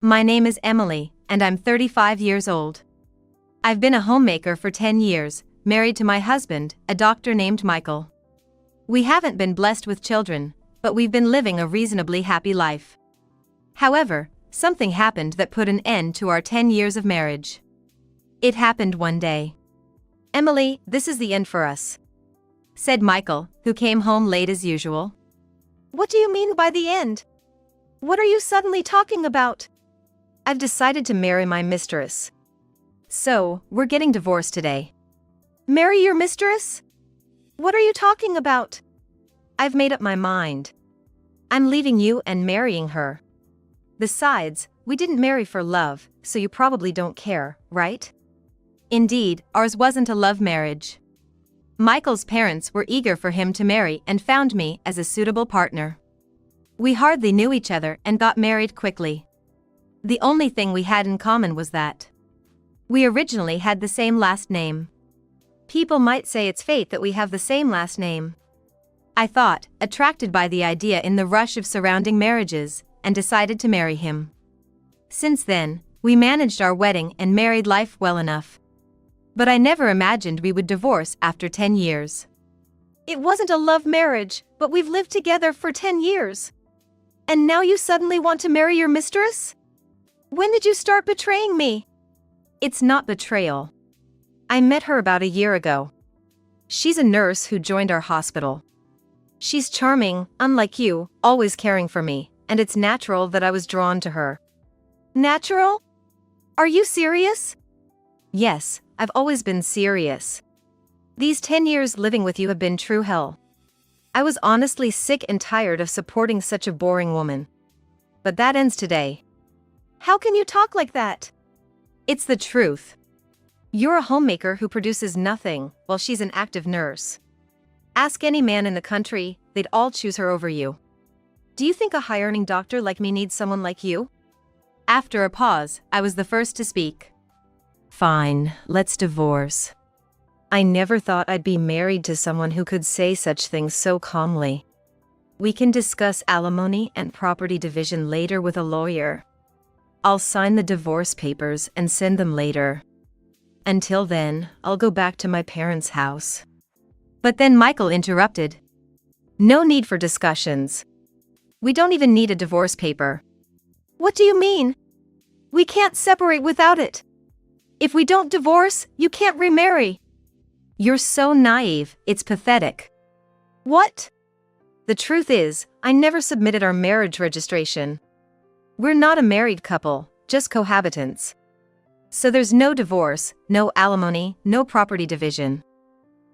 My name is Emily, and I'm 35 years old. I've been a homemaker for 10 years, married to my husband, a doctor named Michael. We haven't been blessed with children, but we've been living a reasonably happy life. However, something happened that put an end to our 10 years of marriage. It happened one day. "Emily, this is the end for us," said Michael, who came home late as usual. "What do you mean by the end? What are you suddenly talking about?" "I've decided to marry my mistress. So, we're getting divorced today." "Marry your mistress? What are you talking about?" "I've made up my mind. I'm leaving you and marrying her. Besides, we didn't marry for love, so you probably don't care, right?" Indeed, ours wasn't a love marriage. Michael's parents were eager for him to marry and found me as a suitable partner. We hardly knew each other and got married quickly. The only thing we had in common was that we originally had the same last name. People might say it's fate that we have the same last name. I thought, attracted by the idea in the rush of surrounding marriages, and decided to marry him. Since then, we managed our wedding and married life well enough. But I never imagined we would divorce after 10 years. "It wasn't a love marriage, but we've lived together for 10 years. And now you suddenly want to marry your mistress? When did you start betraying me?" "It's not betrayal. I met her about a year ago. She's a nurse who joined our hospital. She's charming, unlike you, always caring for me, and it's natural that I was drawn to her." "Natural? Are you serious?" "Yes, I've always been serious. These 10 years living with you have been true hell. I was honestly sick and tired of supporting such a boring woman. But that ends today." "How can you talk like that?" "It's the truth. You're a homemaker who produces nothing, while she's an active nurse. Ask any man in the country, they'd all choose her over you. Do you think a high-earning doctor like me needs someone like you?" After a pause, I was the first to speak. "Fine, let's divorce. I never thought I'd be married to someone who could say such things so calmly. We can discuss alimony and property division later with a lawyer. I'll sign the divorce papers and send them later. Until then, I'll go back to my parents' house." But then Michael interrupted. "No need for discussions. We don't even need a divorce paper." "What do you mean? We can't separate without it. If we don't divorce, you can't remarry." "You're so naive, it's pathetic." "What?" "The truth is, I never submitted our marriage registration. We're not a married couple, just cohabitants. So there's no divorce, no alimony, no property division.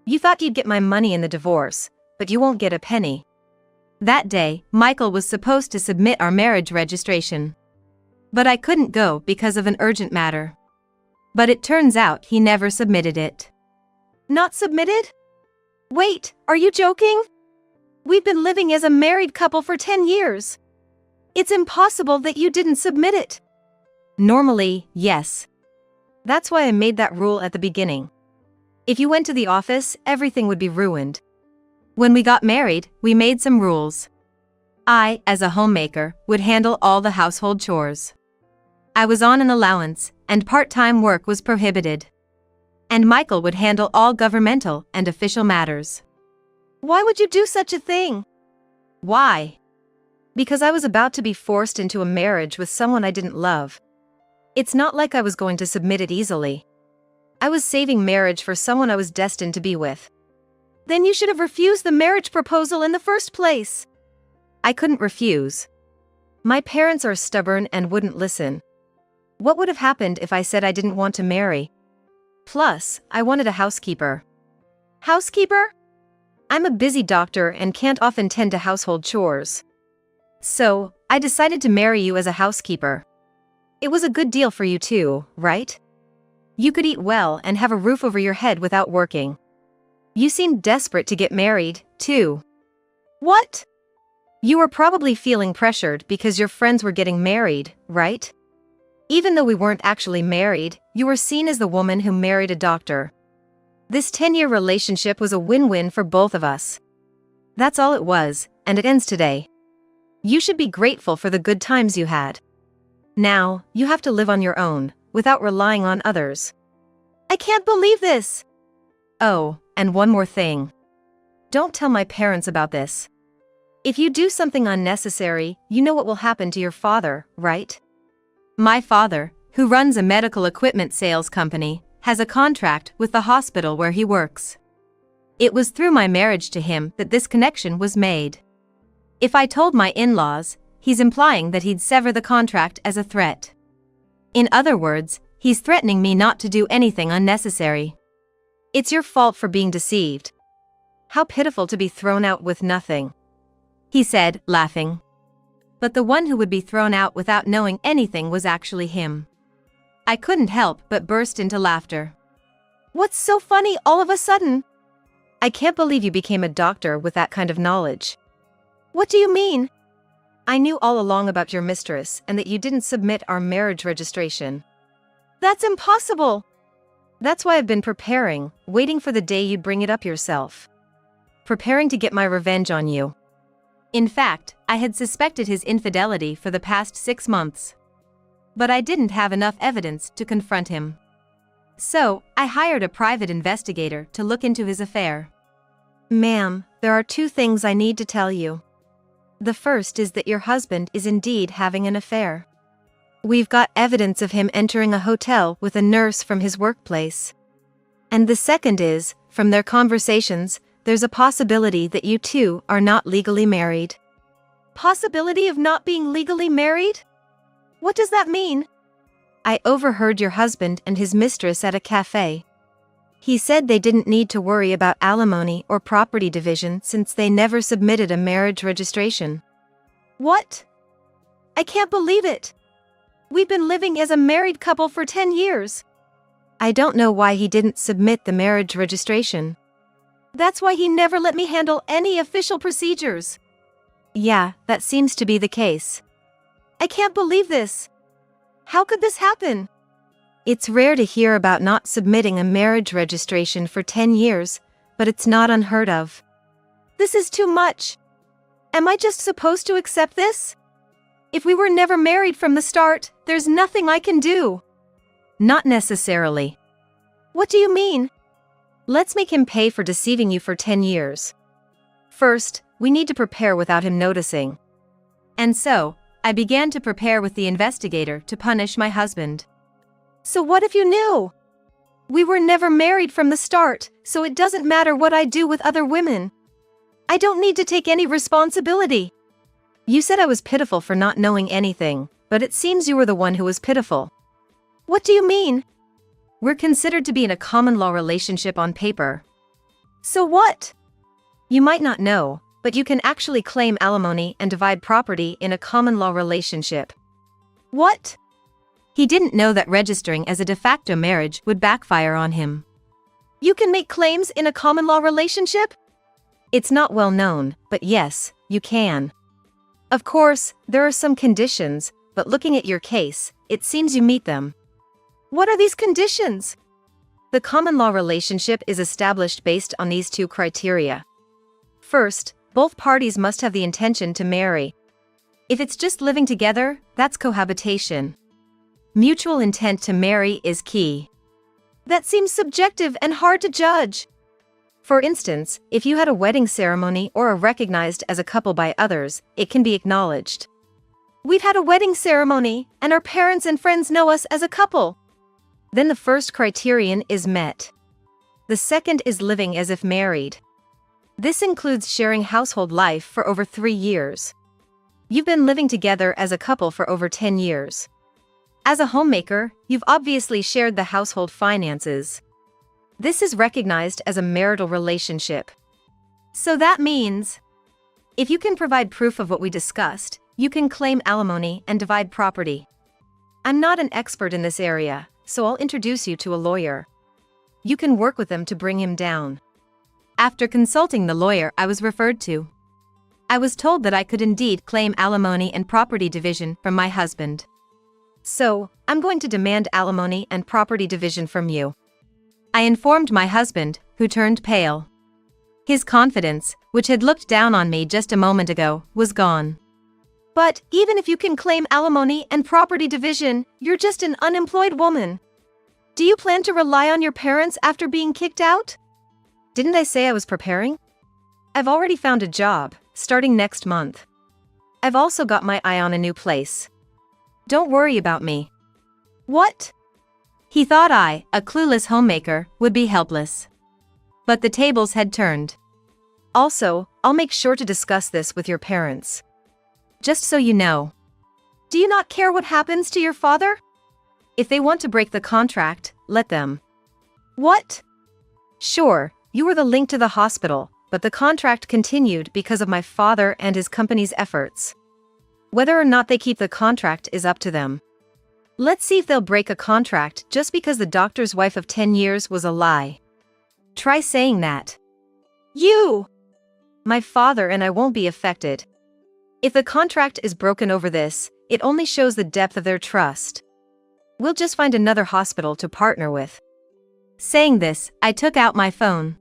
You thought you'd get my money in the divorce, but you won't get a penny." That day, Michael was supposed to submit our marriage registration. But I couldn't go because of an urgent matter. But it turns out he never submitted it. "Not submitted? Wait, are you joking? We've been living as a married couple for 10 years. It's impossible that you didn't submit it." "Normally, yes. That's why I made that rule at the beginning. If you went to the office, everything would be ruined. When we got married, we made some rules. I, as a homemaker, would handle all the household chores. I was on an allowance, and part-time work was prohibited. And Michael would handle all governmental and official matters." "Why would you do such a thing?" "Why? Because I was about to be forced into a marriage with someone I didn't love. It's not like I was going to submit it easily. I was saving marriage for someone I was destined to be with." "Then you should have refused the marriage proposal in the first place." "I couldn't refuse. My parents are stubborn and wouldn't listen. What would have happened if I said I didn't want to marry? Plus, I wanted a housekeeper." "Housekeeper?" "I'm a busy doctor and can't often tend to household chores. So, I decided to marry you as a housekeeper. It was a good deal for you too, right? You could eat well and have a roof over your head without working. You seemed desperate to get married, too." "What?" "You were probably feeling pressured because your friends were getting married, right? Even though we weren't actually married, you were seen as the woman who married a doctor. This 10-year relationship was a win-win for both of us. That's all it was, and it ends today. You should be grateful for the good times you had." Now, you have to live on your own, without relying on others. I can't believe this. Oh, and one more thing. Don't tell my parents about this. If you do something unnecessary, you know what will happen to your father, right? My father, who runs a medical equipment sales company, has a contract with the hospital where he works. It was through my marriage to him that this connection was made. If I told my in-laws, he's implying that he'd sever the contract as a threat. In other words, he's threatening me not to do anything unnecessary. It's your fault for being deceived. How pitiful to be thrown out with nothing, he said, laughing. But the one who would be thrown out without knowing anything was actually him. I couldn't help but burst into laughter. What's so funny all of a sudden? I can't believe you became a doctor with that kind of knowledge. What do you mean? I knew all along about your mistress and that you didn't submit our marriage registration. That's impossible. That's why I've been preparing, waiting for the day you'd bring it up yourself. Preparing to get my revenge on you. In fact, I had suspected his infidelity for the past 6 months. But I didn't have enough evidence to confront him. So, I hired a private investigator to look into his affair. Ma'am, there are 2 things I need to tell you. The first is that your husband is indeed having an affair. We've got evidence of him entering a hotel with a nurse from his workplace. And the second is, from their conversations, there's a possibility that you two are not legally married. Possibility of not being legally married? What does that mean? I overheard your husband and his mistress at a cafe. He said they didn't need to worry about alimony or property division since they never submitted a marriage registration. What? I can't believe it. We've been living as a married couple for 10 years. I don't know why he didn't submit the marriage registration. That's why he never let me handle any official procedures. Yeah, that seems to be the case. I can't believe this. How could this happen? It's rare to hear about not submitting a marriage registration for 10 years, but it's not unheard of. This is too much. Am I just supposed to accept this? If we were never married from the start, there's nothing I can do. Not necessarily. What do you mean? Let's make him pay for deceiving you for 10 years. First, we need to prepare without him noticing. And so, I began to prepare with the investigator to punish my husband. So what if you knew? We were never married from the start, so it doesn't matter what I do with other women. I don't need to take any responsibility. You said I was pitiful for not knowing anything, but it seems you were the one who was pitiful. What do you mean? We're considered to be in a common law relationship on paper. So what? You might not know, but you can actually claim alimony and divide property in a common law relationship. What? He didn't know that registering as a de facto marriage would backfire on him. You can make claims in a common law relationship? It's not well known, but yes, you can. Of course, there are some conditions, but looking at your case, it seems you meet them. What are these conditions? The common law relationship is established based on these 2 criteria. First, both parties must have the intention to marry. If it's just living together, that's cohabitation. Mutual intent to marry is key. That seems subjective and hard to judge. For instance, if you had a wedding ceremony or are recognized as a couple by others, it can be acknowledged. We've had a wedding ceremony, and our parents and friends know us as a couple. Then the first criterion is met. The second is living as if married. This includes sharing household life for over 3 years. You've been living together as a couple for over 10 years. As a homemaker, you've obviously shared the household finances. This is recognized as a marital relationship. So that means, if you can provide proof of what we discussed, you can claim alimony and divide property. I'm not an expert in this area, so I'll introduce you to a lawyer. You can work with them to bring him down. After consulting the lawyer I was referred to, I was told that I could indeed claim alimony and property division from my husband. So, I'm going to demand alimony and property division from you. I informed my husband, who turned pale. His confidence, which had looked down on me just a moment ago, was gone. But even if you can claim alimony and property division, you're just an unemployed woman. Do you plan to rely on your parents after being kicked out? Didn't I say I was preparing? I've already found a job, starting next month. I've also got my eye on a new place. Don't worry about me. What? He thought I, a clueless homemaker, would be helpless. But the tables had turned. Also, I'll make sure to discuss this with your parents. Just so you know. Do you not care what happens to your father? If they want to break the contract, let them. What? Sure, you were the link to the hospital, but the contract continued because of my father and his company's efforts. Whether or not they keep the contract is up to them. Let's see if they'll break a contract just because the doctor's wife of 10 years was a lie. Try saying that. You! My father and I won't be affected. If the contract is broken over this, it only shows the depth of their trust. We'll just find another hospital to partner with. Saying this, I took out my phone.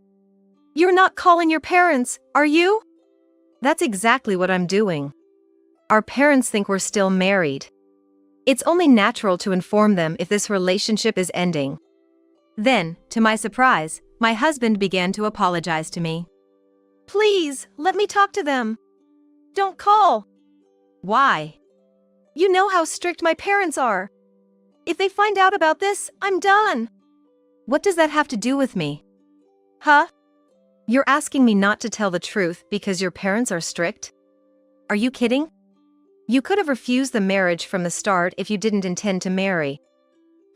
You're not calling your parents, are you? That's exactly what I'm doing. Our parents think we're still married. It's only natural to inform them if this relationship is ending. Then, to my surprise, my husband began to apologize to me. Please, let me talk to them. Don't call. Why? You know how strict my parents are. If they find out about this, I'm done. What does that have to do with me? Huh? You're asking me not to tell the truth because your parents are strict? Are you kidding? You could have refused the marriage from the start if you didn't intend to marry.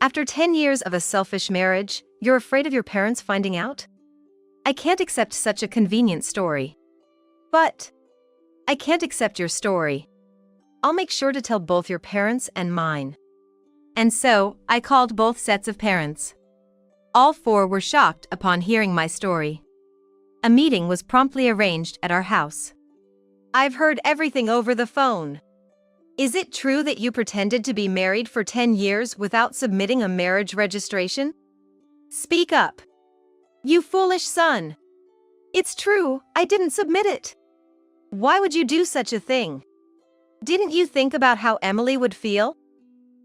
After 10 years of a selfish marriage, you're afraid of your parents finding out? I can't accept such a convenient story. But I can't accept your story. I'll make sure to tell both your parents and mine. And so, I called both sets of parents. All four were shocked upon hearing my story. A meeting was promptly arranged at our house. I've heard everything over the phone. Is it true that you pretended to be married for 10 years without submitting a marriage registration? Speak up. You foolish son. It's true, I didn't submit it. Why would you do such a thing? Didn't you think about how Emily would feel?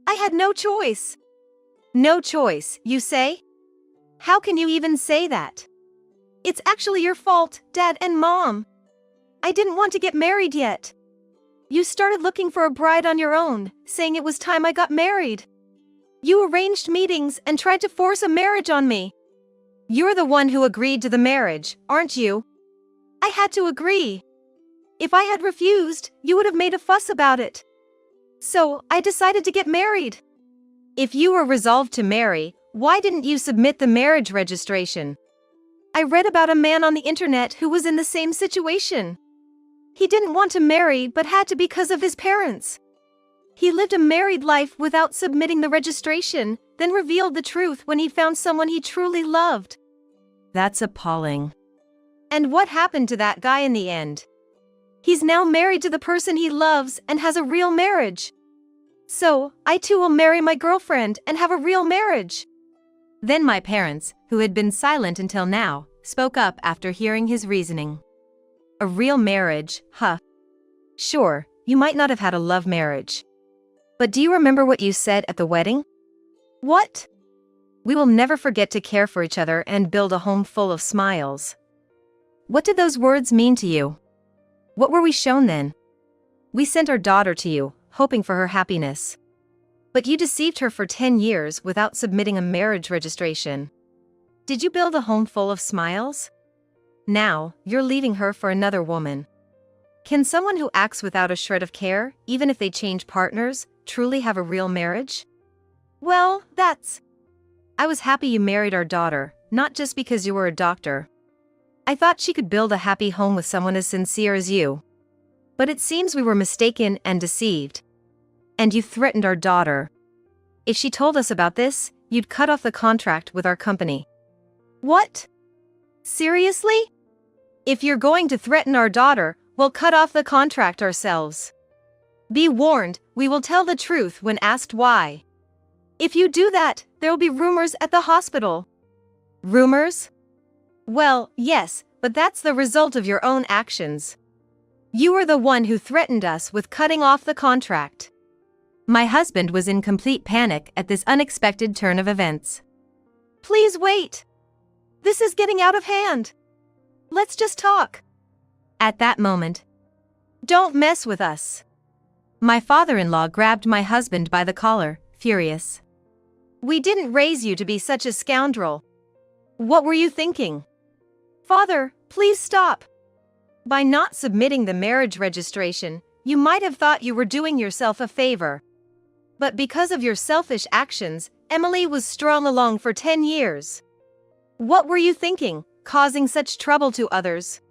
I had no choice. No choice, you say? How can you even say that? It's actually your fault, Dad and Mom. I didn't want to get married yet. You started looking for a bride on your own, saying it was time I got married. You arranged meetings and tried to force a marriage on me. You're the one who agreed to the marriage, aren't you? I had to agree. If I had refused, you would have made a fuss about it. So, I decided to get married. If you were resolved to marry, why didn't you submit the marriage registration? I read about a man on the internet who was in the same situation. He didn't want to marry but had to because of his parents. He lived a married life without submitting the registration, then revealed the truth when he found someone he truly loved. That's appalling. And what happened to that guy in the end? He's now married to the person he loves and has a real marriage. So, I too will marry my girlfriend and have a real marriage. Then my parents, who had been silent until now, spoke up after hearing his reasoning. A real marriage, huh? Sure, you might not have had a love marriage. But do you remember what you said at the wedding? What? We will never forget to care for each other and build a home full of smiles. What did those words mean to you? What were we shown then? We sent our daughter to you, hoping for her happiness. But you deceived her for 10 years without submitting a marriage registration. Did you build a home full of smiles? Now, you're leaving her for another woman. Can someone who acts without a shred of care, even if they change partners, truly have a real marriage? Well, I was happy you married our daughter, not just because you were a doctor. I thought she could build a happy home with someone as sincere as you. But it seems we were mistaken and deceived. And you threatened our daughter. If she told us about this, you'd cut off the contract with our company. What? Seriously? If you're going to threaten our daughter, we'll cut off the contract ourselves. Be warned, we will tell the truth when asked why. If you do that, there'll be rumors at the hospital. Rumors? Well, yes, but that's the result of your own actions. You were the one who threatened us with cutting off the contract. My husband was in complete panic at this unexpected turn of events. Please wait. This is getting out of hand. Let's just talk. At that moment, don't mess with us. My father-in-law grabbed my husband by the collar, furious. We didn't raise you to be such a scoundrel. What were you thinking? Father, please stop. By not submitting the marriage registration, you might have thought you were doing yourself a favor. But because of your selfish actions, Emily was strung along for 10 years. What were you thinking, causing such trouble to others?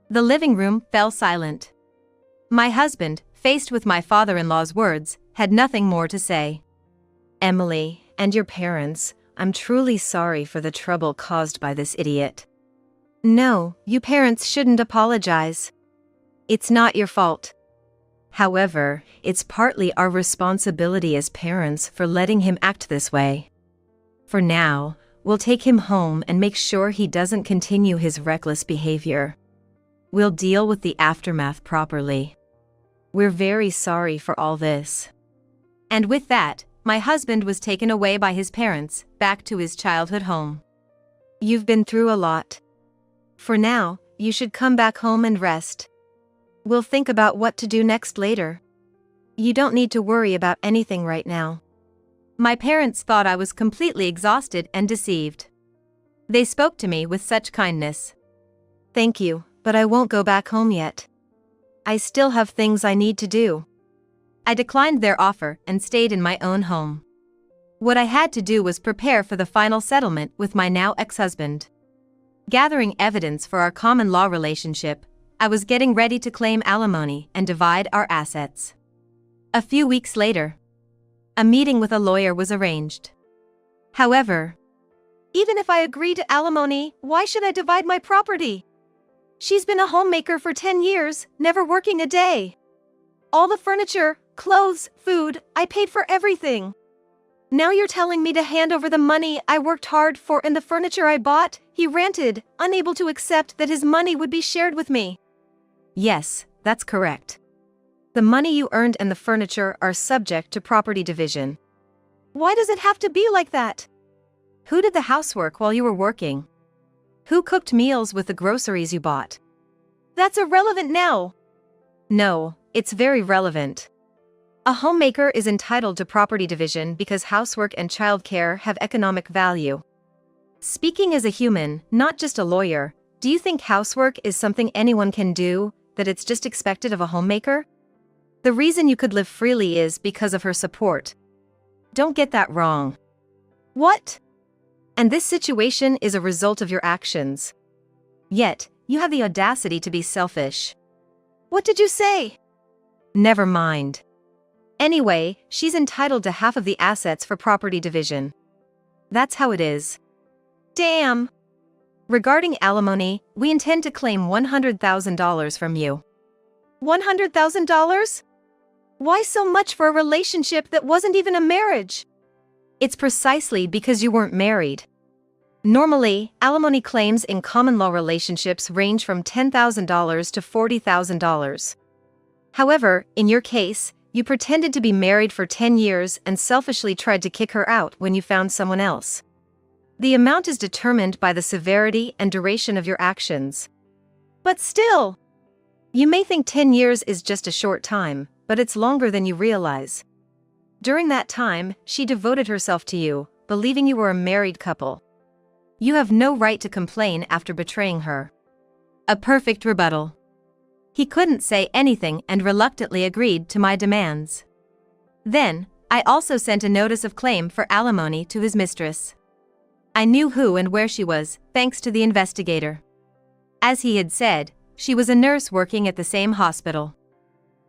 The living room fell silent. My husband, faced with my father-in-law's words, had nothing more to say. Emily, and your parents, I'm truly sorry for the trouble caused by this idiot. No, you parents shouldn't apologize. It's not your fault. However, it's partly our responsibility as parents for letting him act this way. For now, we'll take him home and make sure he doesn't continue his reckless behavior. We'll deal with the aftermath properly. We're very sorry for all this. And with that, my husband was taken away by his parents, back to his childhood home. You've been through a lot. For now, you should come back home and rest. We'll think about what to do next later. You don't need to worry about anything right now. My parents thought I was completely exhausted and deceived. They spoke to me with such kindness. Thank you, but I won't go back home yet. I still have things I need to do. I declined their offer and stayed in my own home. What I had to do was prepare for the final settlement with my now ex-husband. Gathering evidence for our common law relationship, I was getting ready to claim alimony and divide our assets. A few weeks later, a meeting with a lawyer was arranged. However, even if I agree to alimony, why should I divide my property? She's been a homemaker for 10 years, never working a day. All the furniture, clothes, food, I paid for everything. Now you're telling me to hand over the money I worked hard for and the furniture I bought? He ranted, unable to accept that his money would be shared with me. Yes, that's correct. The money you earned and the furniture are subject to property division. Why does it have to be like that? Who did the housework while you were working? Who cooked meals with the groceries you bought? That's irrelevant now. No, it's very relevant. A homemaker is entitled to property division because housework and childcare have economic value. Speaking as a human, not just a lawyer, do you think housework is something anyone can do, that it's just expected of a homemaker? The reason you could live freely is because of her support. Don't get that wrong. What? And this situation is a result of your actions. Yet, you have the audacity to be selfish. What did you say? Never mind. Anyway, she's entitled to half of the assets for property division. That's how it is. Damn! Regarding alimony, we intend to claim $100,000 from you. $100,000? Why so much for a relationship that wasn't even a marriage? It's precisely because you weren't married. Normally, alimony claims in common law relationships range from $10,000 to $40,000. However, in your case, you pretended to be married for 10 years and selfishly tried to kick her out when you found someone else. The amount is determined by the severity and duration of your actions. But still, you may think 10 years is just a short time, but it's longer than you realize. During that time, she devoted herself to you, believing you were a married couple. You have no right to complain after betraying her. A perfect rebuttal. He couldn't say anything and reluctantly agreed to my demands. Then, I also sent a notice of claim for alimony to his mistress. I knew who and where she was, thanks to the investigator. As he had said, she was a nurse working at the same hospital.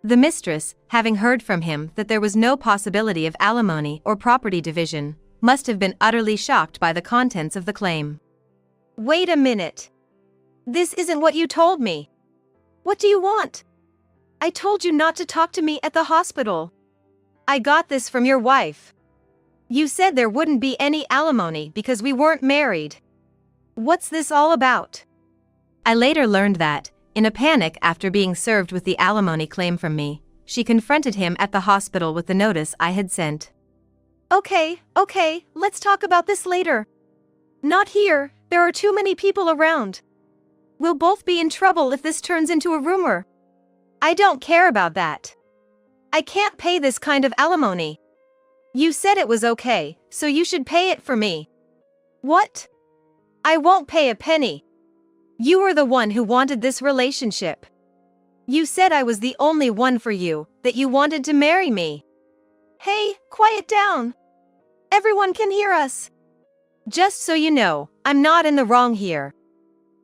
The mistress, having heard from him that there was no possibility of alimony or property division, must have been utterly shocked by the contents of the claim. Wait a minute. This isn't what you told me. What do you want? I told you not to talk to me at the hospital. I got this from your wife. You said there wouldn't be any alimony because we weren't married. What's this all about? I later learned that, In a panic after being served with the alimony claim from me, she confronted him at the hospital with the notice I had sent. Okay, let's talk about this later. Not here, there are too many people around. We'll both be in trouble if this turns into a rumor. I don't care about that. I can't pay this kind of alimony. You said it was okay, so you should pay it for me. What? I won't pay a penny. You were the one who wanted this relationship. You said I was the only one for you, that you wanted to marry me. Hey, quiet down. Everyone can hear us. Just so you know, I'm not in the wrong here.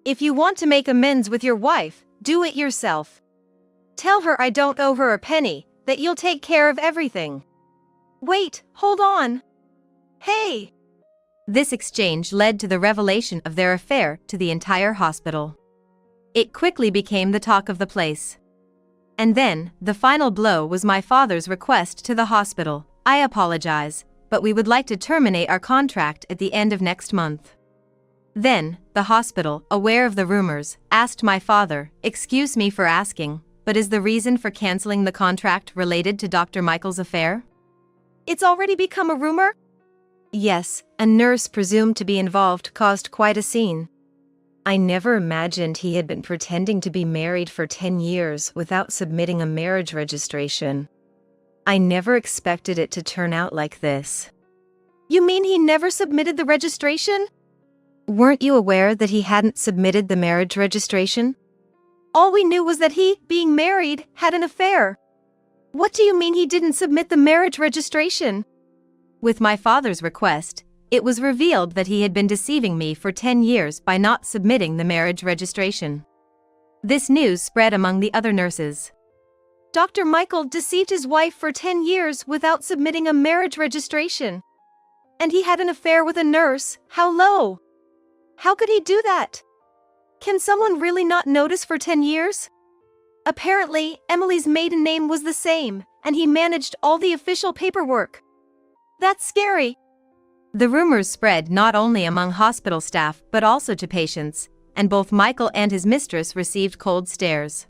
If you want to make amends with your wife, do it yourself. Tell her I don't owe her a penny, that you'll take care of everything. Wait, hold on. Hey! This exchange led to the revelation of their affair to the entire hospital. It quickly became the talk of the place. And then, the final blow was my father's request to the hospital. I apologize, but we would like to terminate our contract at the end of next month. Then, the hospital, aware of the rumors, asked my father, "Excuse me for asking, but is the reason for canceling the contract related to Dr. Michael's affair?" It's already become a rumor? Yes, a nurse presumed to be involved caused quite a scene. I never imagined he had been pretending to be married for 10 years without submitting a marriage registration. I never expected it to turn out like this. You mean he never submitted the registration? Weren't you aware that he hadn't submitted the marriage registration? All we knew was that he, being married, had an affair. What do you mean he didn't submit the marriage registration? With my father's request, it was revealed that he had been deceiving me for 10 years by not submitting the marriage registration. This news spread among the other nurses. Dr. Michael deceived his wife for 10 years without submitting a marriage registration. And he had an affair with a nurse. How low? How could he do that? Can someone really not notice for 10 years? Apparently, Emily's maiden name was the same, and he managed all the official paperwork. That's scary. The rumors spread not only among hospital staff but also to patients, and both Michael and his mistress received cold stares.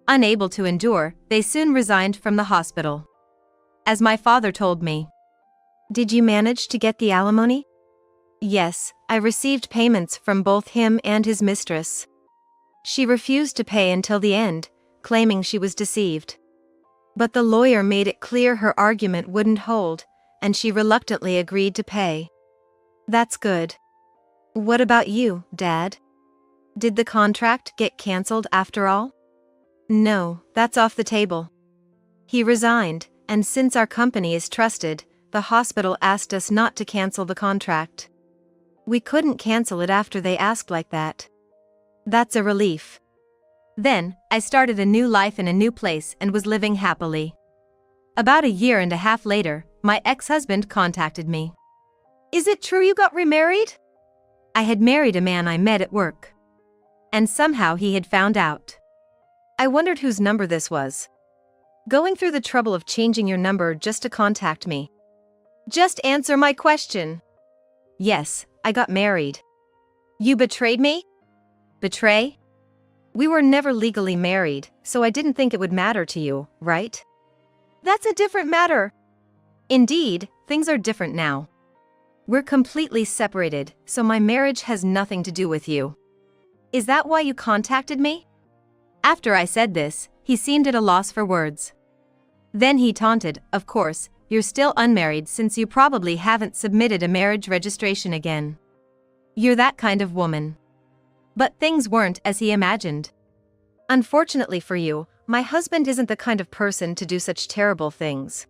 Unable to endure, they soon resigned from the hospital. As my father told me. Did you manage to get the alimony? Yes, I received payments from both him and his mistress. She refused to pay until the end, claiming she was deceived. But the lawyer made it clear her argument wouldn't hold, and she reluctantly agreed to pay. That's good. What about you, Dad? Did the contract get cancelled after all? No, that's off the table. He resigned, and since our company is trusted, the hospital asked us not to cancel the contract. We couldn't cancel it after they asked like that. That's a relief. Then, I started a new life in a new place and was living happily. About a year and a half later, my ex-husband contacted me. Is it true you got remarried? I had married a man I met at work. And somehow he had found out. I wondered whose number this was. Going through the trouble of changing your number just to contact me. Just answer my question. Yes, I got married. You betrayed me? Betray? We were never legally married, so I didn't think it would matter to you, right? That's a different matter. Indeed, things are different now. We're completely separated, so my marriage has nothing to do with you. Is that why you contacted me? After I said this, he seemed at a loss for words. Then he taunted, "Of course, you're still unmarried since you probably haven't submitted a marriage registration again. You're that kind of woman." But things weren't as he imagined. Unfortunately for you, my husband isn't the kind of person to do such terrible things.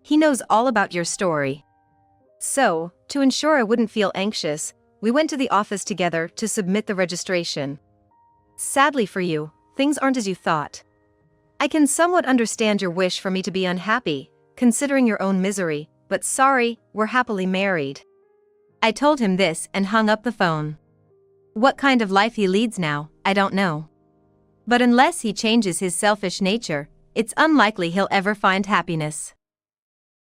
He knows all about your story. So, to ensure I wouldn't feel anxious, we went to the office together to submit the registration. Sadly for you, things aren't as you thought. I can somewhat understand your wish for me to be unhappy, considering your own misery, but sorry, we're happily married. I told him this and hung up the phone. What kind of life he leads now, I don't know. But unless he changes his selfish nature, it's unlikely he'll ever find happiness.